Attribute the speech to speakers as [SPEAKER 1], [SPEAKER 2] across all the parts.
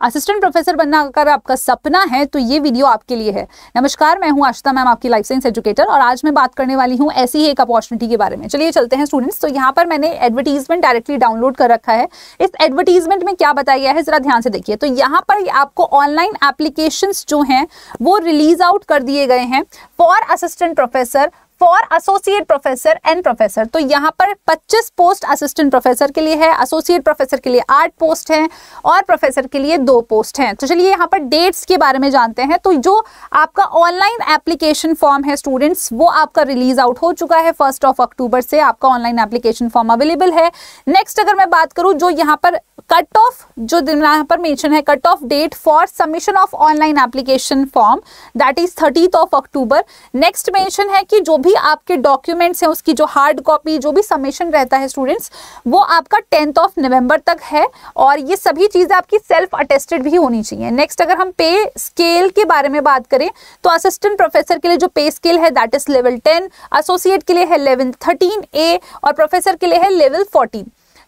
[SPEAKER 1] Assistant professor बनना अगर आपका सपना है तो ये वीडियो आपके लिए है। नमस्कार, मैं हूं आशिता मैम, आपकी लाइफ साइंस एजुकेटर, और आज मैं बात करने वाली हूं ऐसी ही एक अपॉर्चुनिटी के बारे में। चलिए चलते हैं स्टूडेंट्स। तो यहाँ पर मैंने एडवर्टीजमेंट डायरेक्टली डाउनलोड कर रखा है। इस एडवर्टीजमेंट में क्या बताया गया है जरा ध्यान से देखिए। तो यहाँ पर आपको ऑनलाइन एप्लीकेशंस जो हैं वो रिलीज आउट कर दिए गए हैं for assistant professor, for associate professor and professor. तो यहाँ पर 25 पोस्ट असिस्टेंट प्रोफेसर के लिए है, एसोसिएट प्रोफेसर के लिए 8 पोस्ट हैं और प्रोफेसर के लिए 2 पोस्ट हैं। तो चलिए यहाँ पर डेट्स के बारे में जानते हैं। तो जो आपका ऑनलाइन एप्लीकेशन फॉर्म है स्टूडेंट्स, वो आपका रिलीज आउट हो चुका है। 1 अक्टूबर से आपका ऑनलाइन एप्लीकेशन फॉर्म अवेलेबल है। नेक्स्ट अगर मैं बात करूँ, जो यहाँ पर कट ऑफ जो दिन यहाँ पर मेंशन है, cut off date for submission of online application form, that is 30 October. Next mention है कि जो भी आपके डॉक्यूमेंट्स हैं उसकी जो हार्ड कॉपी, जो भी सबमिशन रहता है स्टूडेंट्स, वो आपका 10 नवंबर तक है, और ये सभी चीजें आपकी सेल्फ अटेस्टेड भी होनी चाहिए। नेक्स्ट अगर हम पे स्केल के बारे में बात करें तो असिस्टेंट प्रोफेसर के लिए जो पे स्केल है दैट इज लेवल 10, एसोसिएट के लिए है लेवल 13A और प्रोफेसर के लिए है लेवल 14।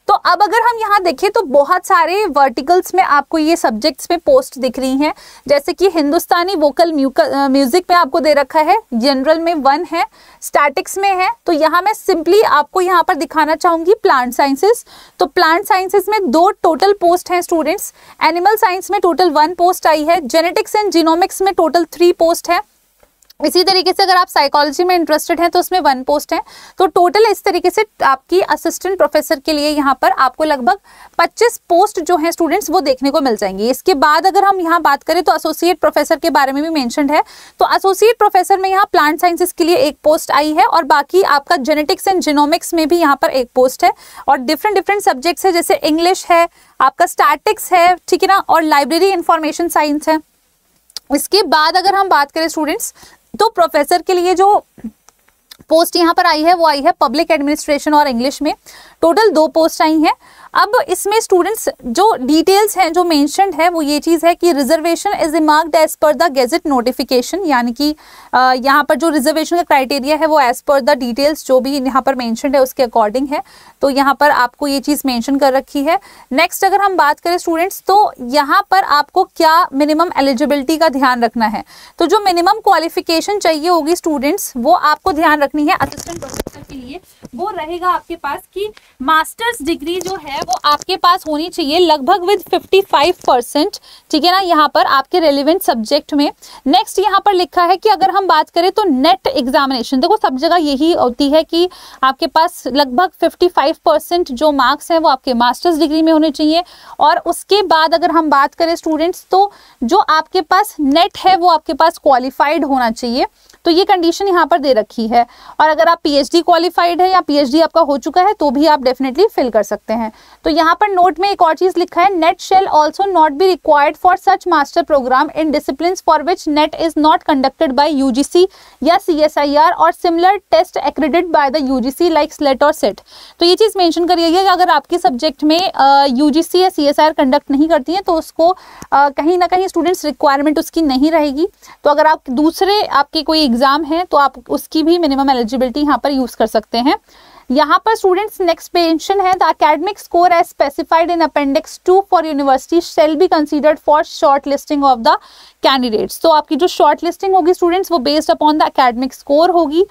[SPEAKER 1] तो अब अगर हम यहाँ देखें तो बहुत सारे वर्टिकल्स में आपको ये सब्जेक्ट्स में पोस्ट दिख रही हैं, जैसे कि हिंदुस्तानी वोकल म्यूजिक में आपको दे रखा है, जनरल में 1 है, स्टैटिक्स में है। तो यहाँ मैं सिंपली आपको यहाँ पर दिखाना चाहूंगी प्लांट साइंसेस। तो प्लांट साइंसेस में 2 टोटल पोस्ट हैं स्टूडेंट्स। एनिमल साइंस में टोटल 1 पोस्ट आई है। जेनेटिक्स एंड जीनोमिक्स में टोटल 3 पोस्ट है। इसी तरीके से अगर आप साइकोलॉजी में इंटरेस्टेड हैं तो उसमें 1 पोस्ट है। तो टोटल इस तरीके से आपकी असिस्टेंट प्रोफेसर के लिए यहाँ पर आपको लगभग 25 पोस्ट जो हैं स्टूडेंट्स वो देखने को मिल जाएंगी। इसके बाद अगर हम यहाँ बात करें तो एसोसिएट प्रोफेसर के बारे में भी मेंशन्ड है। तो एसोसिएट प्रोफेसर में यहाँ प्लांट साइंसेस के लिए 1 पोस्ट आई है, और बाकी आपका जेनेटिक्स एंड जीनोमिक्स में भी यहाँ पर 1 पोस्ट है। और डिफरेंट सब्जेक्ट्स है, जैसे इंग्लिश है, आपका स्टैटिक्स है, ठीक है ना, और लाइब्रेरी इंफॉर्मेशन साइंस है। इसके बाद अगर हम बात करें स्टूडेंट्स तो प्रोफेसर के लिए जो पोस्ट यहाँ पर आई है वो आई है पब्लिक एडमिनिस्ट्रेशन और इंग्लिश में। टोटल 2 पोस्ट आई हैं। अब इसमें स्टूडेंट्स जो डिटेल्स हैं जो मेंशन्ड है वो ये चीज़ है कि reservation is marked as per the gazette notification, यानी कि यहाँ पर जो रिजर्वेशन का क्राइटेरिया है वो एज पर द डिटेल्स जो भी यहाँ पर मेंशन्ड है उसके अकॉर्डिंग है। तो यहाँ पर आपको ये चीज़ मेंशन कर रखी है। नेक्स्ट अगर हम बात करें स्टूडेंट्स तो यहाँ पर आपको क्या मिनिमम एलिजिबिलिटी का ध्यान रखना है। तो जो मिनिमम क्वालिफिकेशन चाहिए होगी स्टूडेंट्स वो आपको ध्यान रखनी है असिस्टेंट प्रोफेसर के लिए। वो रहेगा आपके पास कि मास्टर्स डिग्री जो है वो आपके पास होनी चाहिए लगभग विद 55%, ठीक है ना, यहाँ पर आपके रेलिवेंट सब्जेक्ट में। नेक्स्ट यहाँ पर लिखा है कि अगर हम बात करें तो नेट एग्जामिनेशन, देखो सब जगह यही होती है कि आपके पास लगभग 55% जो मार्क्स हैं वो आपके मास्टर्स डिग्री में होने चाहिए। और उसके बाद अगर हम बात करें स्टूडेंट्स तो जो आपके पास नेट है वो आपके पास क्वालिफाइड होना चाहिए। तो ये कंडीशन यहाँ पर दे रखी है। और अगर आप पीएचडी क्वालिफाइड है या पीएचडी आपका हो चुका है तो भी आप डेफिनेटली फिल कर सकते हैं। तो यहाँ पर नोट में एक और चीज लिखा है, NET shall also not be required for such master program in disciplines for which NET is not conducted by UGC या CSIR और similar test accredited by the UGC like SLET और सेट। तो ये चीज मेंशन करिए कि अगर आपके सब्जेक्ट में यूजीसी या CSIR कंडक्ट नहीं करती है तो उसको कहीं ना कहीं स्टूडेंट्स रिक्वायरमेंट उसकी नहीं रहेगी। तो अगर आप दूसरे आपके कोई एग्जाम है तो आप उसकी भी मिनिमम एलिजिबिलिटी यहाँ पर यूज कर सकते हैं। यहाँ पर स्टूडेंट्स नेक्स्ट मेंशन है, the academic score as specified in appendix 2 for university shall be considered for short listing of the candidates. तो आपकी जो शॉर्ट लिस्टिंग होगी स्टूडेंट्स वो based upon the academic score होगी।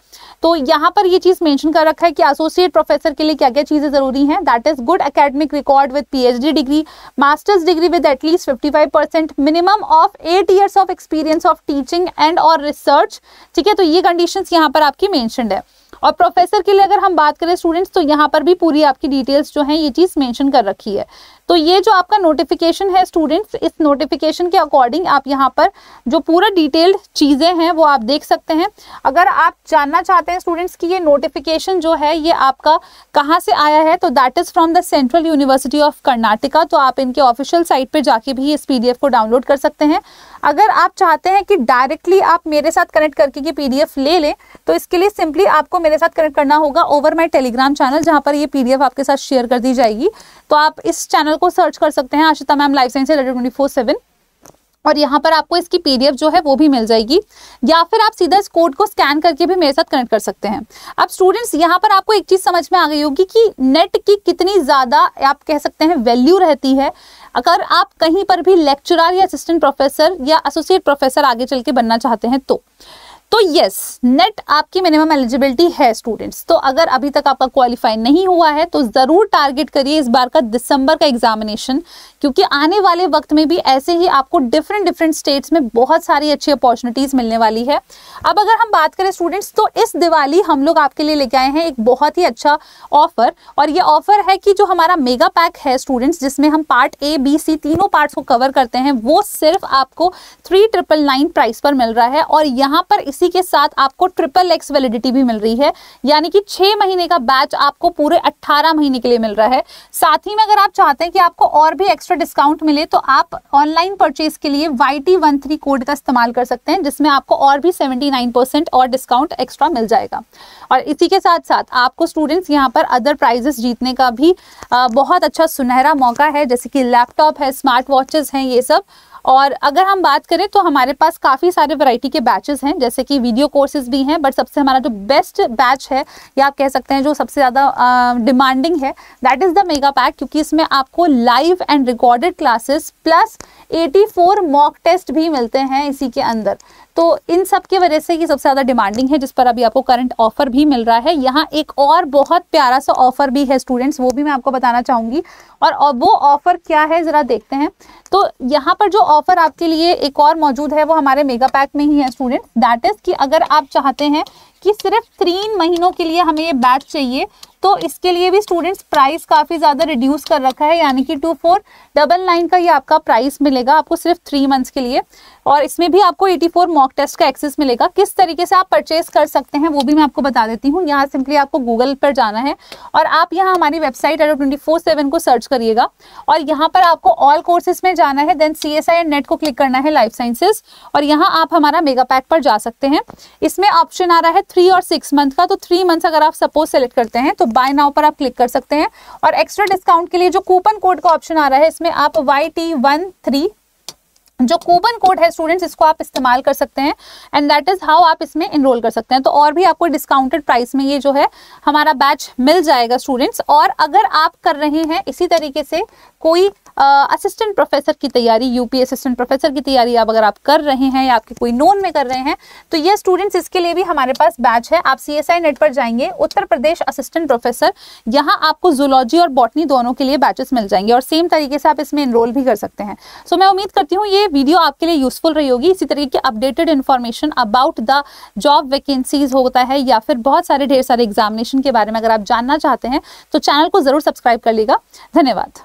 [SPEAKER 1] तो यहाँ पर ये चीज मेंशन कर रखा है कि एसोसिएट प्रोफेसर के लिए क्या क्या चीजें जरूरी हैं, that is good academic record with PhD degree, masters degree with at least 55%, minimum of 8 years of experience of teaching and और रिसर्च, ठीक है। तो ये कंडीशंस यहाँ पर आपकी मेंशन्ड है। और प्रोफेसर के लिए अगर हम बात करें स्टूडेंट्स तो यहाँ पर भी पूरी आपकी डिटेल्स जो है ये चीज मेंशन कर रखी है। तो ये जो आपका नोटिफिकेशन है स्टूडेंट्स, इस नोटिफिकेशन के अकॉर्डिंग आप यहाँ पर जो पूरा डिटेल्ड चीजें हैं वो आप देख सकते हैं। अगर आप जानना चाहते हैं स्टूडेंट्स कि ये नोटिफिकेशन जो है ये आपका कहाँ से आया है तो that is from the central university of Karnataka. तो आप इनके ऑफिशियल साइट पे जाके भी इस PDF को डाउनलोड कर सकते हैं। अगर आप चाहते हैं कि डायरेक्टली आप मेरे साथ कनेक्ट करके ये PDF ले लें तो इसके लिए सिंपली आपको मेरे साथ कनेक्ट करना होगा ओवर माय टेलीग्राम चैनल, जहाँ पर ये PDF आपके साथ शेयर कर दी जाएगी। तो आप इस चैनल को सर्च कर सकते हैं आशिता मैम लाइफ साइंस 24/7। और यहाँ पर आपको इसकी PDF जो है वो भी मिल जाएगी, या फिर आप सीधा इस कोड को स्कैन करके भी मेरे साथ कनेक्ट कर सकते हैं। अब स्टूडेंट्स यहाँ पर आपको एक चीज समझ में आ गई होगी कि नेट की कितनी ज्यादा आप कह सकते हैं वैल्यू रहती है अगर आप कहीं पर भी लेक्चरर या असिस्टेंट प्रोफेसर या एसोसिएट प्रोफेसर आगे चल के बनना चाहते हैं तो यस, नेट आपकी मिनिमम एलिजिबिलिटी है स्टूडेंट्स। तो अगर अभी तक आपका क्वालिफाई नहीं हुआ है तो जरूर टारगेट करिए इस बार का दिसंबर का एग्जामिनेशन, क्योंकि आने वाले वक्त में भी ऐसे ही आपको डिफरेंट स्टेट्स में बहुत सारी अच्छी अपॉर्चुनिटीज मिलने वाली है। अब अगर हम बात करें स्टूडेंट्स, तो इस दिवाली हम लोग आपके लिए लेके आए हैं एक बहुत ही अच्छा ऑफर, और ये ऑफर है कि जो हमारा मेगा पैक है स्टूडेंट्स, जिसमें हम पार्ट A, B, C तीनों पार्ट्स को कवर करते हैं, वो सिर्फ आपको 3999 प्राइस पर मिल रहा है। और यहाँ पर इसी के साथ आपको XXX वैलिडिटी भी मिल रही है, यानी कि 6 महीने का बैच आपको पूरे 18 महीने के लिए मिल रहा है। साथ ही में अगर आप चाहते हैं कि आपको और भी एक्स्ट्रा डिस्काउंट मिले तो आप ऑनलाइन परचेज के लिए YT13 कोड का इस्तेमाल कर सकते हैं, जिसमें आपको और भी 79% और डिस्काउंट एक्स्ट्रा मिल जाएगा। और इसी के साथ साथ आपको स्टूडेंट्स यहाँ पर अदर प्राइजेस जीतने का भी बहुत अच्छा सुनहरा मौका है, जैसे कि लैपटॉप है, स्मार्ट वॉचेस हैं, ये सब। और अगर हम बात करें तो हमारे पास काफ़ी सारे वैरायटी के बैचेस हैं, जैसे कि वीडियो कोर्सेज भी हैं, बट सबसे हमारा जो बेस्ट बैच है या आप कह सकते हैं जो सबसे ज़्यादा डिमांडिंग है, that is the mega pack, क्योंकि इसमें आपको live and recorded classes plus 84 mock test भी मिलते हैं इसी के अंदर। तो इन सब की वजह से ये सबसे ज़्यादा डिमांडिंग है, जिस पर अभी आपको करंट ऑफर भी मिल रहा है। यहाँ एक और बहुत प्यारा सा ऑफर भी है स्टूडेंट्स, वो भी मैं आपको बताना चाहूँगी। और वो ऑफर क्या है ज़रा देखते हैं। तो यहाँ पर जो ऑफर आपके लिए एक और मौजूद है वो हमारे मेगा पैक में ही है स्टूडेंट्स, दैट इज़ कि अगर आप चाहते हैं कि सिर्फ 3 महीनों के लिए हमें ये बैच चाहिए, तो इसके लिए भी स्टूडेंट्स प्राइस काफ़ी ज़्यादा रिड्यूस कर रखा है, यानी कि 2499 का ये आपका प्राइस मिलेगा आपको सिर्फ 3 मंथ्स के लिए। और इसमें भी आपको 84 मॉक टेस्ट का एक्सेस मिलेगा। किस तरीके से आप परचेस कर सकते हैं वो भी मैं आपको बता देती हूँ। यहाँ सिंपली आपको गूगल पर जाना है और आप यहाँ हमारी वेबसाइट Adobe24/7 को सर्च करिएगा, और यहाँ पर आपको ऑल कोर्सेज में जाना है, देन CSI एंड नेट को क्लिक करना है, लाइफ साइंसेज, और यहाँ आप हमारा मेगा पैक पर जा सकते हैं। इसमें ऑप्शन आ रहा है 3 और 6 मंथ का, तो 3 मंथ्स अगर आप सपोज सेलेक्ट करते हैं तो बाय नाउ पर आप क्लिक कर सकते हैं। और एक्स्ट्रा डिस्काउंट के लिए जो कूपन कोड का ऑप्शन आ रहा है, इसमें आप YT13 जो कूपन कोड है स्टूडेंट्स, इसको आप इस्तेमाल कर सकते हैं, एंड दैट इज हाउ आप इसमें इनरोल कर सकते हैं। तो और भी आपको डिस्काउंटेड प्राइस में ये जो है हमारा बैच मिल जाएगा स्टूडेंट्स। और अगर आप कर रहे हैं इसी तरीके से कोई असिस्टेंट प्रोफेसर की तैयारी, यूपी असिस्टेंट प्रोफेसर की तैयारी आप अगर आप कर रहे हैं या आपके कोई नोन में कर रहे हैं, तो ये स्टूडेंट्स इसके लिए भी हमारे पास बैच है। आप CSI नेट पर जाएंगे, उत्तर प्रदेश असिस्टेंट प्रोफेसर, यहाँ आपको जूलॉजी और बॉटनी दोनों के लिए बैचेस मिल जाएंगे, और सेम तरीके से आप इसमें इनरोल भी कर सकते हैं। सो मैं उम्मीद करती हूँ ये वीडियो आपके लिए यूजफुल रही होगी। इसी तरीके की updated information about the job vacancies होता है, या फिर बहुत सारे ढेर सारे एग्जामिनेशन के बारे में अगर आप जानना चाहते हैं तो चैनल को जरूर सब्सक्राइब कर लीजिएगा। धन्यवाद।